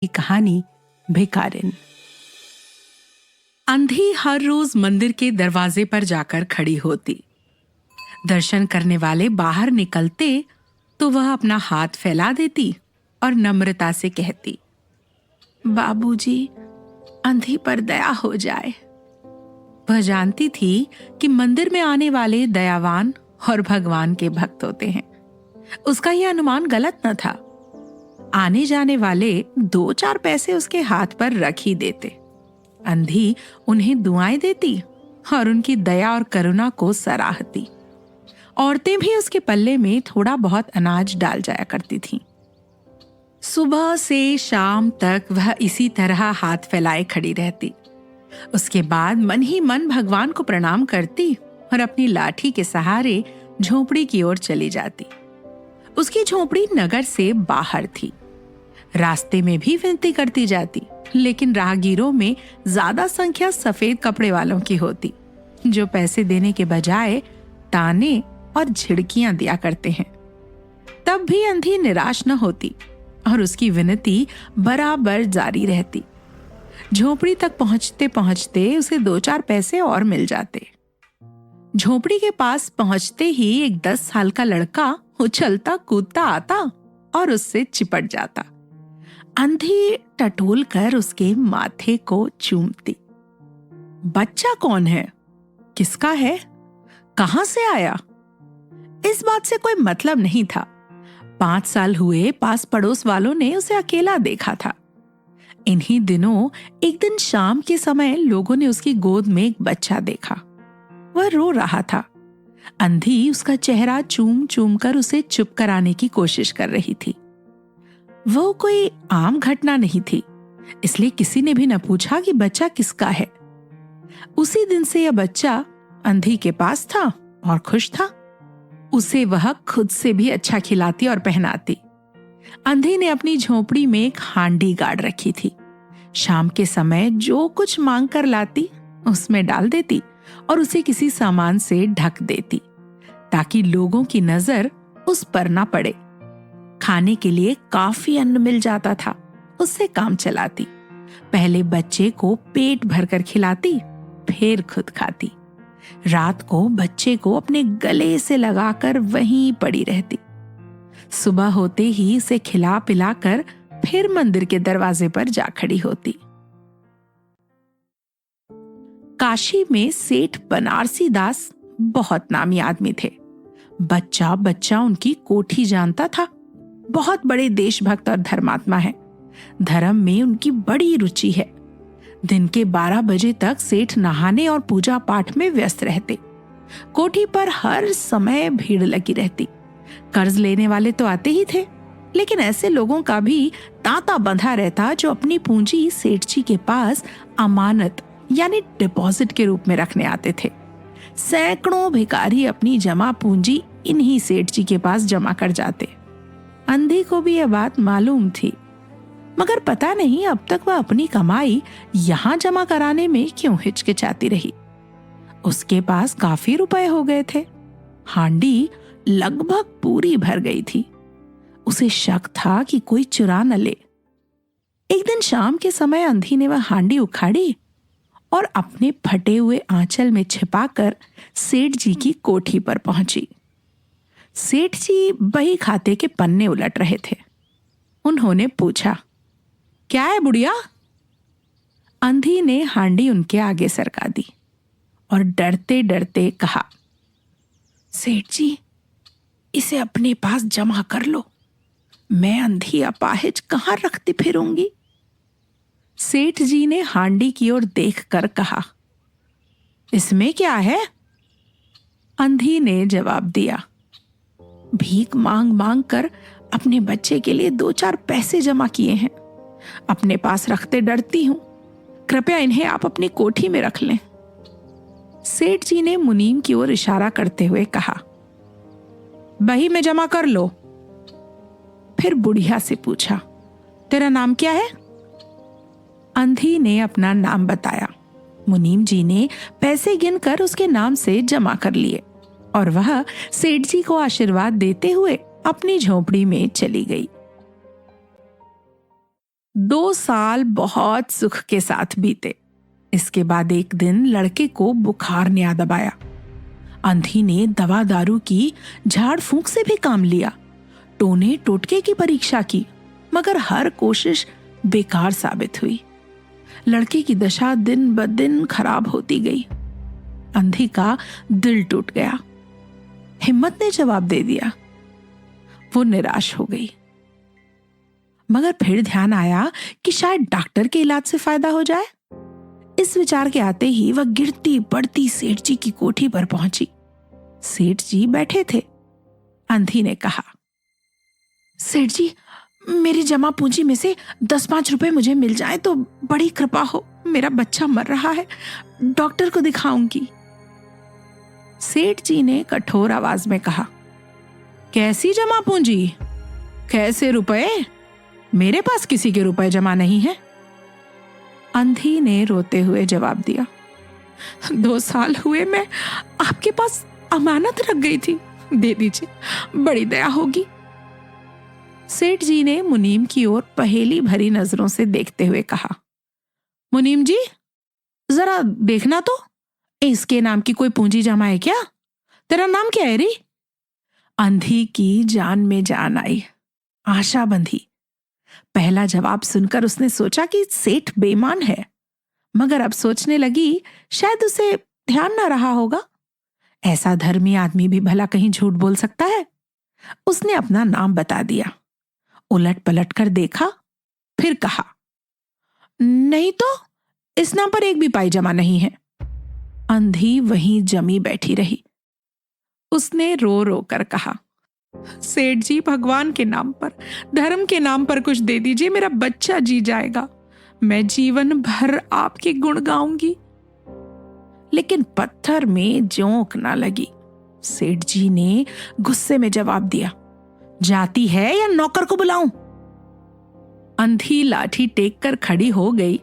की कहानी भिखारिन। अंधी हर रोज मंदिर के दरवाजे पर जाकर खड़ी होती। दर्शन करने वाले बाहर निकलते तो वह अपना हाथ फैला देती और नम्रता से कहती, बाबूजी, अंधी पर दया हो जाए। वह जानती थी कि मंदिर में आने वाले दयावान और भगवान के भक्त होते हैं। उसका यह अनुमान गलत न था। आने जाने वाले 2-4 पैसे उसके हाथ पर रख ही देते। अंधी उन्हें दुआएं देती और उनकी दया और करुणा को सराहती। औरतें भी उसके पल्ले में थोड़ा बहुत अनाज डाल जाया करती थीं। सुबह से शाम तक वह इसी तरह हाथ फैलाए खड़ी रहती। उसके बाद मन ही मन भगवान को प्रणाम करती और अपनी लाठी के सहारे झोपड़ी की ओर चली जाती। उसकी झोपड़ी नगर से बाहर थी। रास्ते में भी विनती करती जाती, लेकिन राहगीरों में ज्यादा संख्या सफेद कपड़े वालों की होती, जो पैसे देने के बजाय ताने और झिड़कियां दिया करते हैं। तब भी अंधी निराश न होती और उसकी विनती बराबर जारी रहती। झोपड़ी तक पहुंचते पहुंचते उसे 2-4 पैसे और मिल जाते। झोपड़ी के पास पहुंचते ही एक 10 साल का लड़का उछलता कूदता आता और उससे चिपट जाता। अंधी टटोल कर उसके माथे को चूमती। बच्चा कौन है? किसका है? कहां से आया? इस बात से कोई मतलब नहीं था। 5 साल हुए पास पड़ोस वालों ने उसे अकेला देखा था। इन्हीं दिनों एक दिन शाम के समय लोगों ने उसकी गोद में एक बच्चा देखा। वह रो रहा था। अंधी उसका चेहरा चूम चूम कर उसे चुप कराने की कोशिश कर रही थी। वो कोई आम घटना नहीं थी, इसलिए किसी ने भी न पूछा कि बच्चा किसका है। उसी दिन से यह बच्चा अंधी के पास था और खुश था। उसे वह खुद से भी अच्छा खिलाती और पहनाती। अंधी ने अपनी झोपड़ी में एक हांडी गाड़ रखी थी। शाम के समय जो कुछ मांग कर लाती उसमें डाल देती और उसे किसी सामान से ढक देती, ताकि लोगों की नजर उस पर ना पड़े। खाने के लिए काफी अन्न मिल जाता था। उससे काम चलाती। पहले बच्चे को पेट भरकर खिलाती, फिर खुद खाती। रात को बच्चे को अपने गले से लगाकर वहीं पड़ी रहती। सुबह होते ही उसे खिला पिलाकर फिर मंदिर के दरवाजे पर जा खड़ी होती। काशी में सेठ बनारसी दास बहुत नामी आदमी थे। बच्चा बच्चा उनकी कोठी जानता था। बहुत बड़े देशभक्त और धर्मात्मा हैं। धर्म में उनकी बड़ी रुचि है। दिन के 12 बजे तक सेठ नहाने और पूजा पाठ में व्यस्त रहते। कोठी पर हर समय भीड़ लगी रहती। कर्ज लेने वाले तो आते ही थे, लेकिन ऐसे लोगों का भी तांता बंधा रहता जो अपनी पूंजी सेठ जी के पास अमानत यानी डिपॉजिट के रूप में रखने आते थे। सैकड़ों भिखारी अपनी जमा पूंजी इन्हीं सेठ जी के पास जमा कर जाते। अंधी को भी यह बात मालूम थी, मगर पता नहीं अब तक वह अपनी कमाई यहां जमा कराने में क्यों हिचकिचाती रही। उसके पास काफी रुपए हो गए थे। हांडी लगभग पूरी भर गई थी। उसे शक था कि कोई चुरा न ले। एक दिन शाम के समय अंधी ने वह हांडी उखाड़ी और अपने फटे हुए आंचल में छिपाकर सेठ जी की कोठी पर पहुंची। सेठ जी बही खाते के पन्ने उलट रहे थे। उन्होंने पूछा, क्या है बुढ़िया? अंधी ने हांडी उनके आगे सरका दी और डरते डरते कहा, सेठ जी, इसे अपने पास जमा कर लो। मैं अंधी अपाहिज कहां रखती फिरूंगी। सेठ जी ने हांडी की ओर देखकर कहा, इसमें क्या है? अंधी ने जवाब दिया, भीख मांग मांग कर अपने बच्चे के लिए 2-4 पैसे जमा किए हैं। अपने पास रखते डरती हूं। कृपया इन्हें आप अपनी कोठी में रख लें। सेठ जी ने मुनीम की ओर इशारा करते हुए कहा, बही में जमा कर लो। फिर बुढ़िया से पूछा, तेरा नाम क्या है? अंधी ने अपना नाम बताया। मुनीम जी ने पैसे गिनकर उसके नाम से जमा कर लिए और वह सेठ जी को आशीर्वाद देते हुए अपनी झोपड़ी में चली गई। 2 साल बहुत सुख के साथ बीते। इसके बाद एक दिन लड़के को बुखार ने आ दबाया। अंधी ने दवा दारू की, झाड़ फूंक से भी काम लिया, टोने टोटके की परीक्षा की, मगर हर कोशिश बेकार साबित हुई। लड़के की दशा दिन ब दिन खराब होती गई। अंधी का दिल टूट गया। हिम्मत ने जवाब दे दिया। वो निराश हो गई, मगर फिर ध्यान आया कि शायद डॉक्टर के इलाज से फायदा हो जाए। इस विचार के आते ही वह गिरती पड़ती सेठ जी की कोठी पर पहुंची। सेठ जी बैठे थे। अंधी ने कहा, सेठ जी, मेरी जमा पूंजी में से 10-5 रुपए मुझे मिल जाए तो बड़ी कृपा हो। मेरा बच्चा मर रहा है, डॉक्टर को दिखाऊंगी। सेठ जी ने कठोर आवाज में कहा, कैसी जमा पूंजी? कैसे रुपए? मेरे पास किसी के रुपए जमा नहीं है। अंधी ने रोते हुए जवाब दिया, 2 साल हुए मैं आपके पास अमानत रख गई थी, दे दीजिए, बड़ी दया होगी। सेठ जी ने मुनीम की ओर पहेली भरी नजरों से देखते हुए कहा, मुनीम जी, जरा देखना तो, इसके नाम की कोई पूंजी जमा है क्या? तेरा नाम क्या है रे? अंधी की जान में जान आई। आशा बंधी। पहला जवाब सुनकर उसने सोचा कि सेठ बेईमान है, मगर अब सोचने लगी शायद उसे ध्यान ना रहा होगा। ऐसा धर्मी आदमी भी भला कहीं झूठ बोल सकता है। उसने अपना नाम बता दिया। उलट पलट कर देखा, फिर कहा, नहीं तो इस नाम पर एक भी पाई जमा नहीं है। अंधी वहीं जमी बैठी रही। उसने रो रो कर कहा, सेठ जी, भगवान के नाम पर, धर्म के नाम पर कुछ दे दीजिए, मेरा बच्चा जी जाएगा। मैं जीवन भर आपके गुण गाऊंगी। लेकिन पत्थर में जोंक ना लगी। सेठ जी ने गुस्से में जवाब दिया, जाती है या नौकर को बुलाऊं? अंधी लाठी टेक कर खड़ी हो गई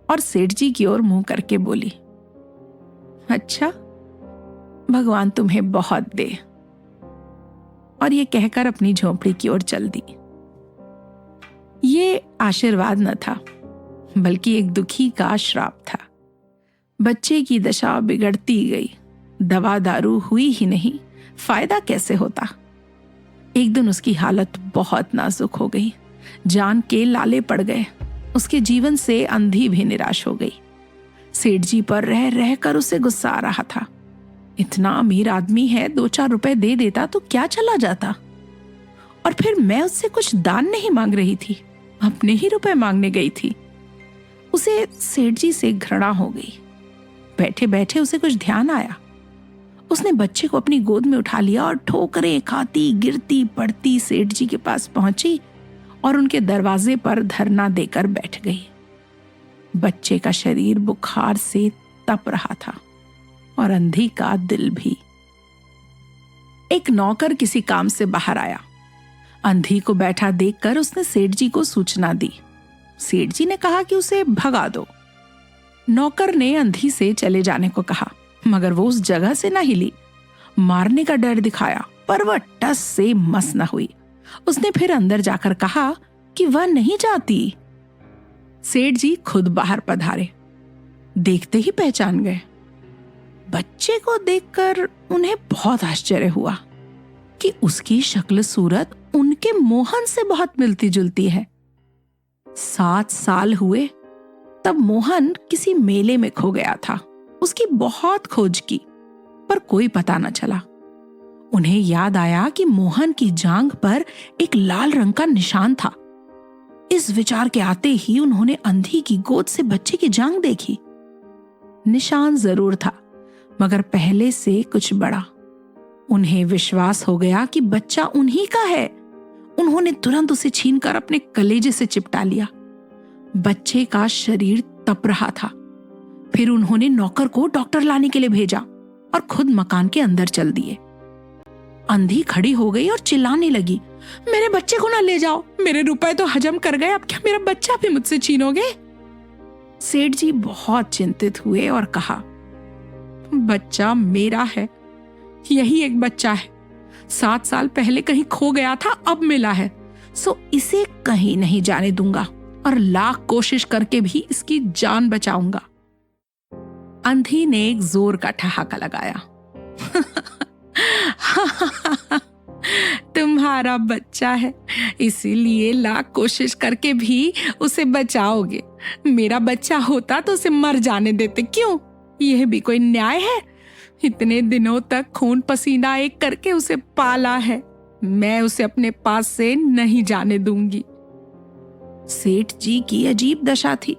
और सेठ जी की ओर मुंह करके बोली, अच्छा, भगवान तुम्हें बहुत दे। और ये कहकर अपनी झोपड़ी की ओर चल दी। ये आशीर्वाद न था, बल्कि एक दुखी का श्राप था। बच्चे की दशा बिगड़ती गई। दवा दारू हुई ही नहीं, फायदा कैसे होता? एक दिन उसकी हालत बहुत नाजुक हो गई। जान के लाले पड़ गए। उसके जीवन से अंधी भी निराश हो गई। सेठ जी पर रह रह कर उसे गुस्सा आ रहा था। इतना अमीर आदमी है, 2-4 रुपए दे देता तो क्या चला जाता? और फिर मैं उससे कुछ दान नहीं मांग रही थी, अपने ही रुपए मांगने गई थी। उसे सेठ जी से घृणा हो गई। बैठे बैठे उसे कुछ ध्यान आया। उसने बच्चे को अपनी गोद में उठा लिया और ठोकरें खाती गिरती पड़ती सेठ जी के पास पहुंची और उनके दरवाजे पर धरना देकर बैठ गई। बच्चे का शरीर बुखार से तप रहा था और अंधी का दिल भी। एक नौकर किसी काम से बाहर आया। अंधी को बैठा देखकर उसने सेठ जी को सूचना दी। सेठ जी ने कहा कि उसे भगा दो। नौकर ने अंधी से चले जाने को कहा, मगर वो उस जगह से न हिली। मारने का डर दिखाया, पर वह टस से मस न हुई। उसने फिर अंदर जाकर कहा कि वह नहीं जाती। सेठ जी खुद बाहर पधारे। देखते ही पहचान गए। बच्चे को देखकर उन्हें बहुत आश्चर्य हुआ कि उसकी शक्ल सूरत उनके मोहन से बहुत मिलती जुलती है। 7 साल हुए तब मोहन किसी मेले में खो गया था। उसकी बहुत खोज की, पर कोई पता न चला। उन्हें याद आया कि मोहन की जांघ पर एक लाल रंग का निशान था। इस विचार के आते ही उन्होंने अंधी की गोद से बच्चे की जांघ देखी। निशान जरूर था, मगर पहले से कुछ बड़ा। उन्हें विश्वास हो गया कि बच्चा उन्हीं का है। उन्होंने तुरंत उसे छीनकर अपने कलेजे से चिपटा लिया। बच्चे का शरीर तप रहा था। फिर उन्होंने नौकर को डॉक्टर लाने के लिए भेजा और खुद मकान के अंदर चल दिए। अंधी खड़ी हो गई और चिल्लाने लगी, मेरे बच्चे को ना ले जाओ, मेरे रुपए तो हजम कर गए, अब क्या मेरा बच्चा भी मुझसे छीनोगे? सेठ जी बहुत चिंतित हुए और कहा, बच्चा मेरा है, यही एक बच्चा है। 7 साल पहले कहीं खो गया था, अब मिला है, सो इसे कहीं नहीं जाने दूंगा। और लाख कोशिश करके भी इसकी जान बचाऊंगा। अंधी ने एक जोर का ठहाका लगाया। तुम्हारा बच्चा है, इसीलिए लाख कोशिश करके भी उसे बचाओगे। मेरा बच्चा होता तो उसे मर जाने देते। क्यों? यह भी कोई न्याय है? इतने दिनों तक खून पसीना एक करके उसे पाला है, मैं उसे अपने पास से नहीं जाने दूंगी। सेठ जी की अजीब दशा थी,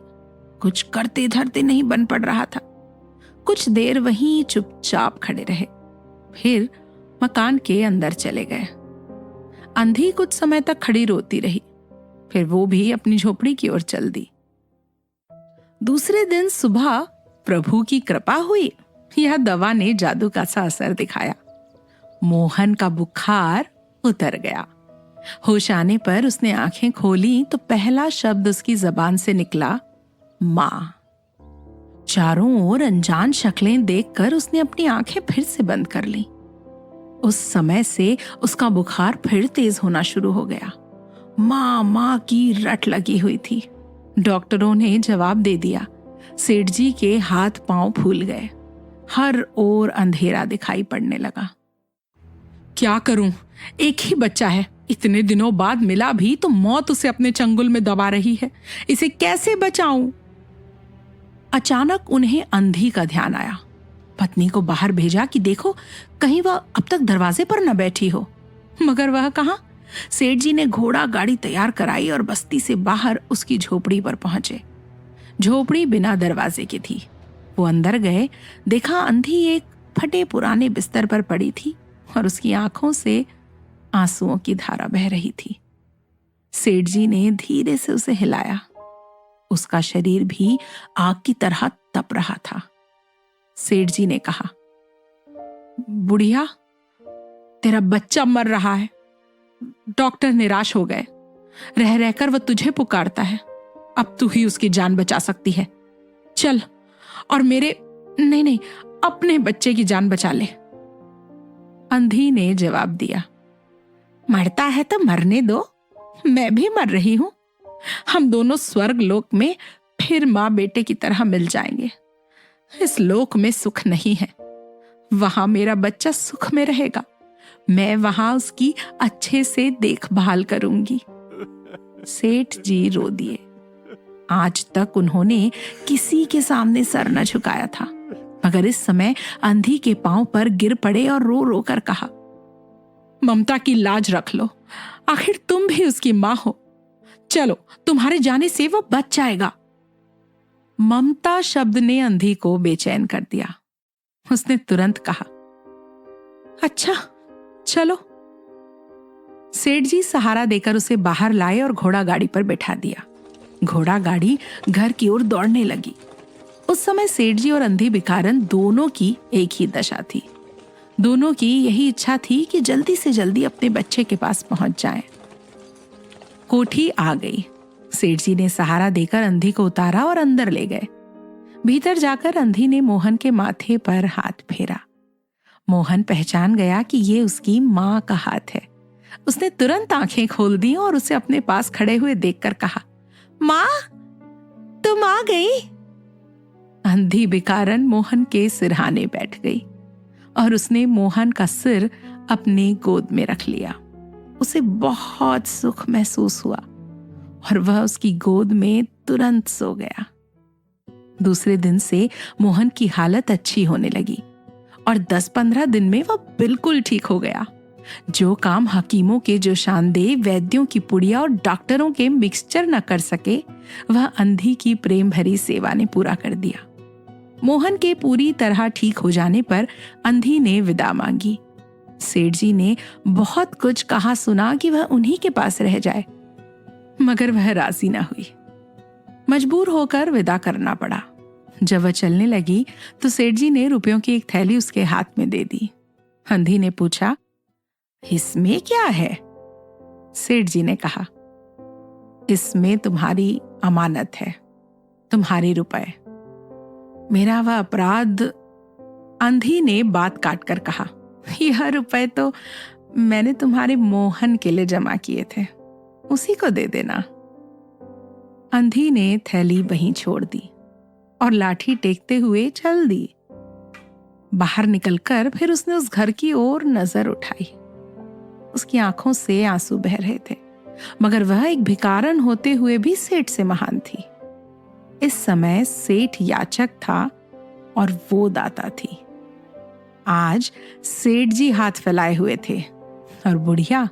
कुछ करते धरते नहीं बन पड़ रहा था। कुछ देर वहीं चुपचाप खड़े रहे, फिर मकान के अंदर चले गए। अंधी कुछ समय तक खड़ी रोती रही, फिर वो भी अपनी झोपड़ी की ओर चल दी। दूसरे दिन सुबह प्रभु की कृपा हुई, यह दवा ने जादू का सा असर दिखाया। मोहन का बुखार उतर गया। होश आने पर उसने आंखें खोली तो पहला शब्द उसकी जबान से निकला, मां। चारों ओर अनजान शक्लें देखकर उसने अपनी आंखें फिर से बंद कर लीं। उस समय से उसका बुखार फिर तेज होना शुरू हो गया। मां मां की रट लगी हुई थी। डॉक्टरों ने जवाब दे दिया। सेठ जी के हाथ पांव फूल गए। हर ओर अंधेरा दिखाई पड़ने लगा। क्या करूं? एक ही बच्चा है, इतने दिनों बाद मिला भी तो मौत उसे अपने चंगुल में दबा रही है। इसे कैसे बचाऊं? अचानक उन्हें अंधी का ध्यान आया। पत्नी को बाहर भेजा कि देखो कहीं वह अब तक दरवाजे पर न बैठी हो, मगर वह कहां? सेठ जी ने घोड़ा गाड़ी तैयार कराई और बस्ती से बाहर उसकी झोपड़ी पर पहुंचे। झोपड़ी बिना दरवाजे की थी। वो अंदर गए, देखा अंधी एक फटे पुराने बिस्तर पर पड़ी थी और उसकी आंखों से आंसुओं की धारा बह रही थी। सेठ जी ने धीरे से उसे हिलाया। उसका शरीर भी आग की तरह तप रहा था। सेठ जी ने कहा, बुढ़िया, तेरा बच्चा मर रहा है। डॉक्टर निराश हो गए। रह रहकर वह तुझे पुकारता है। अब तू ही उसकी जान बचा सकती है। चल और मेरे नहीं, अपने बच्चे की जान बचा ले। अंधी ने जवाब दिया, मरता है तो मरने दो, मैं भी मर रही हूं। हम दोनों स्वर्ग लोक में फिर मां बेटे की तरह मिल जाएंगे। इस लोक में सुख नहीं है, वहां मेरा बच्चा सुख में रहेगा। मैं वहां उसकी अच्छे से देखभाल करूंगी। सेठ जी रो दिए। आज तक उन्होंने किसी के सामने सर न झुकाया था, मगर इस समय अंधी के पांव पर गिर पड़े और रो रो कर कहा, ममता की लाज रख लो, आखिर तुम भी उसकी मां हो। चलो, तुम्हारे जाने से वो बच जाएगा। ममता शब्द ने अंधी को बेचैन कर दिया। उसने तुरंत कहा, अच्छा चलो। सेठ जी सहारा देकर उसे बाहर लाए और घोड़ा गाड़ी पर बैठा दिया। घोड़ा गाड़ी घर की ओर दौड़ने लगी। उस समय सेठ जी और अंधी भिखारन दोनों की एक ही दशा थी। दोनों की यही इच्छा थी कि जल्दी से जल्दी अपने बच्चे के पास पहुंच जाएं। कोठी आ गई। सेठ जी ने सहारा देकर अंधी को उतारा और अंदर ले गए। भीतर जाकर अंधी ने मोहन के माथे पर हाथ फेरा। मोहन पहचान गया कि ये उसकी मां का हाथ है। उसने तुरंत आंखें खोल दी और उसे अपने पास खड़े हुए देखकर कहा, मां, तुम आ गई। अंधी भिखारन मोहन के सिरहाने बैठ गई और उसने मोहन का सिर अपनी गोद में रख लिया। उसे बहुत सुख महसूस हुआ और वह उसकी गोद में तुरंत सो गया। दूसरे दिन से मोहन की हालत अच्छी होने लगी और 10-15 दिन में वह बिल्कुल ठीक हो गया। जो काम हकीमों के जो शानदेह वैद्यों की पुड़िया और डॉक्टरों के मिक्सचर न कर सके, वह अंधी की प्रेम भरी सेवा ने पूरा कर दिया। मोहन के पूरी तरह ठीक हो जाने पर अंधी ने विदा मांगी। सेठ जी ने बहुत कुछ कहा सुना कि वह उन्हीं के पास रह जाए, मगर वह राजी न हुई। मजबूर होकर विदा करना पड़ा। जब वह चलने लगी तो सेठ जी ने रुपयों की एक थैली उसके हाथ में दे दी। अंधी ने पूछा, इसमें क्या है? सेठ जी ने कहा, इसमें तुम्हारी अमानत है, तुम्हारे रुपए। मेरा वह अपराध। अंधी ने बात काटकर कहा, यह रुपए तो मैंने तुम्हारे मोहन के लिए जमा किए थे, उसी को दे देना। अंधी ने थैली वहीं छोड़ दी और लाठी टेकते हुए चल दी। बाहर निकलकर फिर उसने उस घर की ओर नजर उठाई। उसकी आंखों से आंसू बह रहे थे, मगर वह एक भिखारन होते हुए भी सेठ से महान थी। इस समय सेठ याचक था और वो दाता थी। आज सेठ जी हाथ फैलाए हुए थे और बुढ़िया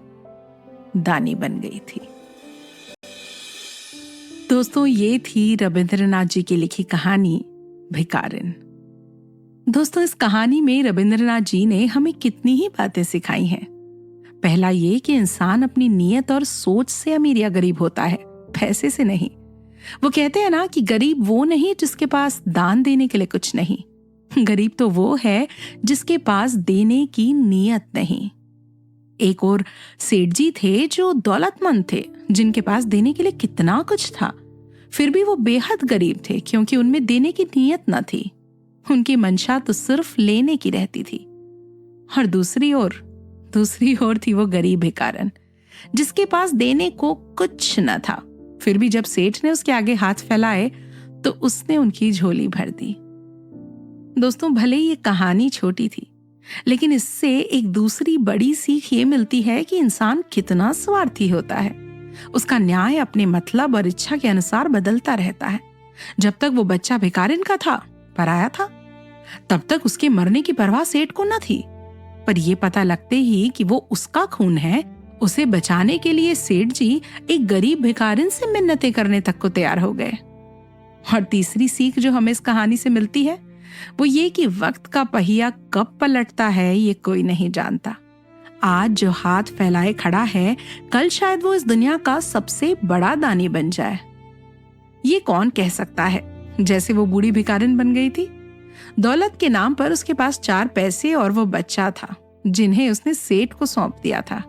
दानी बन गई थी। दोस्तों, ये थी रविंद्रनाथ जी की लिखी कहानी भिखारिन। दोस्तों, इस कहानी में रविंद्रनाथ जी ने हमें कितनी ही बातें सिखाई हैं। पहला ये कि इंसान अपनी नीयत और सोच से अमीर या गरीब होता है, पैसे से नहीं। वो कहते हैं ना कि गरीब वो नहीं जिसके पास दान देने के लिए कुछ नहीं, गरीब तो वो है जिसके पास देने की नीयत नहीं। एक और सेठ जी थे जो दौलतमंद थे, जिनके पास देने के लिए कितना कुछ था, फिर भी वो बेहद गरीब थे क्योंकि उनमें देने की नीयत न थी। उनकी मंशा तो सिर्फ लेने की रहती थी। और दूसरी ओर थी वो गरीब भिखारन, जिसके पास देने को कुछ न था, फिर भी जब सेठ ने उसके आगे हाथ फैलाए तो उसने उनकी झोली भर दी। दोस्तों, भले ही ये कहानी छोटी थी, लेकिन इससे एक दूसरी बड़ी सीख ये मिलती है कि इंसान कितना स्वार्थी होता है। उसका न्याय अपने मतलब और इच्छा के अनुसार बदलता रहता है। जब तक वो बच्चा भिखारिन का था, पराया था, तब तक उसके मरने की परवाह सेठ को न थी। पर यह पता लगते ही कि वो उसका खून है, उसे बचाने के लिए सेठ जी एक गरीब भिखारिन से मिन्नतें करने तक को तैयार हो गए। और तीसरी सीख जो हमें इस कहानी से मिलती है वो ये कि वक्त का पहिया कब पलटता है ये कोई नहीं जानता। आज जो हाथ फैलाए खड़ा है, कल शायद वो इस दुनिया का सबसे बड़ा दानी बन जाए। ये कौन कह सकता है। जैसे वो बूढ़ी भिखारिन बन गई थी, दौलत के नाम पर उसके पास 4 पैसे और वो बच्चा था जिन्हें उसने सेठ को सौंप दिया था।